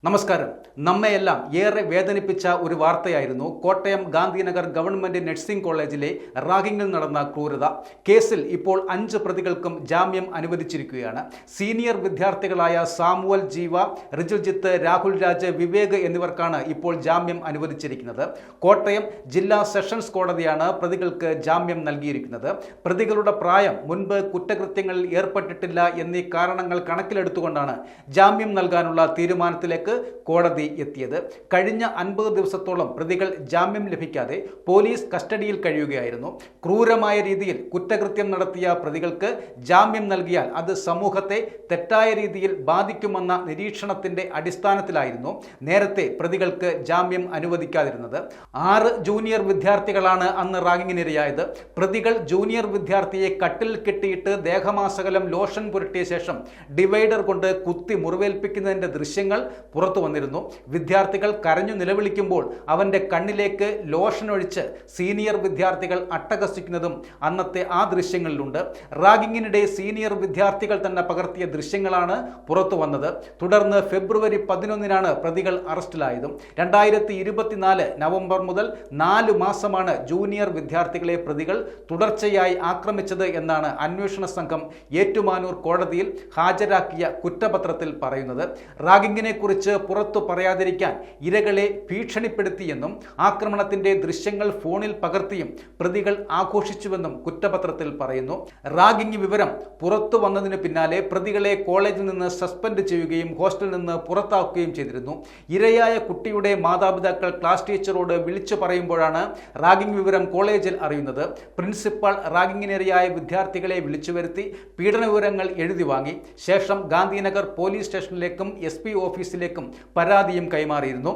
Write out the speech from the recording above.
നമസ്കാരം. നമ്മയെല്ലാം ഏറെ വേദനിപ്പിച്ച ഒരു വാർത്തയായിരുന്നു കോട്ടയം ഗാന്ധിനഗർ ഗവൺമെന്റ് നഴ്സിംഗ് കോളേജിലെ റാഗിങ്ങിൽ നടന്ന ക്രൂരത. കേസിൽ ഇപ്പോൾ 5 പ്രതികൾക്കും ജാമ്യം അനുവദിച്ചിരിക്കുകയാണ്. സീനിയർ വിദ്യാർത്ഥികളായ സാമുവൽ ജീവ, റിജുജിത്ത്, രാഹുൽ രാജ്, വിവേക് എന്നിവർക്കാണ് ഇപ്പോൾ ജാമ്യം അനുവദിച്ചിരിക്കുന്നത്. കോട്ടയം ജില്ലാ സെഷൻസ് കോടതിയാണ് പ്രതികൾക്ക് ജാമ്യം നൽകിയിരിക്കുന്നത്. പ്രതികളുടെ പ്രായം, മുൻപ് കുറ്റകൃത്യങ്ങളിൽ ഏർപ്പെട്ടിട്ടില്ല എന്നീ കാരണങ്ങൾ കണക്കിലെടുത്തുകൊണ്ടാണ് ജാമ്യം നൽകാനുള്ള തീരുമാനത്തിലേക്ക് കോടതി എത്തിയത്. കഴിഞ്ഞ 50 ദിവസത്തോളം പ്രതികൾ ജാമ്യം ലഭിക്കാതെ പോലീസ് കസ്റ്റഡിയിൽ കഴിയുകയായിരുന്നു. ക്രൂരമായ രീതിയിൽ കുറ്റകൃത്യം നടത്തിയ പ്രതികൾക്ക് ജാമ്യം നൽകിയാൽ അത് സമൂഹത്തെ തെറ്റായ രീതിയിൽ ബാധിക്കുമെന്ന നിരീക്ഷണത്തിന്റെ അടിസ്ഥാനത്തിലായിരുന്നു നേരത്തെ പ്രതികൾക്ക് ജാമ്യം അനുവദിക്കാതിരുന്നത്. 6 ജൂനിയർ വിദ്യാർത്ഥികളാണ് അന്ന് റാഗിങ്ങിനിരയായത്. പ്രതികൾ ജൂനിയർ വിദ്യാർത്ഥിയെ കട്ടിൽ കെട്ടിയിട്ട് ദേഹമാസകലം ലോഷൻ പുരട്ടിയ ശേഷം ഡിവൈഡർ കൊണ്ട് കുത്തി മുറിവേൽപ്പിക്കുന്നതിന്റെ ദൃശ്യങ്ങൾ പുറത്തു വന്നിരുന്നു. വിദ്യാർത്ഥികൾ കരഞ്ഞു നിലവിളിക്കുമ്പോൾ അവന്റെ കണ്ണിലേക്ക് ലോഷൻ ഒഴിച്ച് സീനിയർ വിദ്യാർത്ഥികൾ അട്ടഹസിക്കുന്നതും അന്നത്തെ ആ ദൃശ്യങ്ങളിലുണ്ട്. റാഗിങ്ങിനിടെ സീനിയർ വിദ്യാർത്ഥികൾ തന്നെ പകർത്തിയ ദൃശ്യങ്ങളാണ് പുറത്തു വന്നത്. തുടർന്ന് ഫെബ്രുവരി 11 പ്രതികൾ അറസ്റ്റിലായതും. 2024 നവംബർ മുതൽ 4 മാസമാണ് ജൂനിയർ വിദ്യാർത്ഥികളെ പ്രതികൾ തുടർച്ചയായി ആക്രമിച്ചത് എന്നാണ് അന്വേഷണ സംഘം ഏറ്റുമാനൂർ കോടതിയിൽ ഹാജരാക്കിയ കുറ്റപത്രത്തിൽ പറയുന്നത്. റാഗിങ്ങിനെ കുറിച്ച് പുറത്തു പറയാതിരിക്കാൻ ഇരകളെ ഭീഷണിപ്പെടുത്തിയെന്നും ആക്രമണത്തിന്റെ ദൃശ്യങ്ങൾ ഫോണിൽ പകർത്തിയും പ്രതികൾ ആഘോഷിച്ചുവെന്നും കുറ്റപത്രത്തിൽ പറയുന്നു. റാഗിംഗ് വിവരം പുറത്തു വന്നതിന് പിന്നാലെ പ്രതികളെ കോളേജിൽ നിന്ന് സസ്പെൻഡ് ചെയ്യുകയും ഹോസ്റ്റലിൽ നിന്ന് പുറത്താക്കുകയും ചെയ്തിരുന്നു. ഇരയായ കുട്ടിയുടെ മാതാപിതാക്കൾ ക്ലാസ് ടീച്ചറോട് വിളിച്ചു പറയുമ്പോഴാണ് റാഗിംഗ് വിവരം കോളേജിൽ അറിയുന്നത്. പ്രിൻസിപ്പൽ റാഗിങ്ങിനിരയായ വിദ്യാർത്ഥികളെ വിളിച്ചു വരുത്തി പീഡന വിവരങ്ങൾ എഴുതി വാങ്ങി. ശേഷം ഗാന്ധിനഗർ പോലീസ് സ്റ്റേഷനിലേക്കും SP ഓഫീസിലേക്കും പരാതിയും കൈമാറിയിരുന്നു.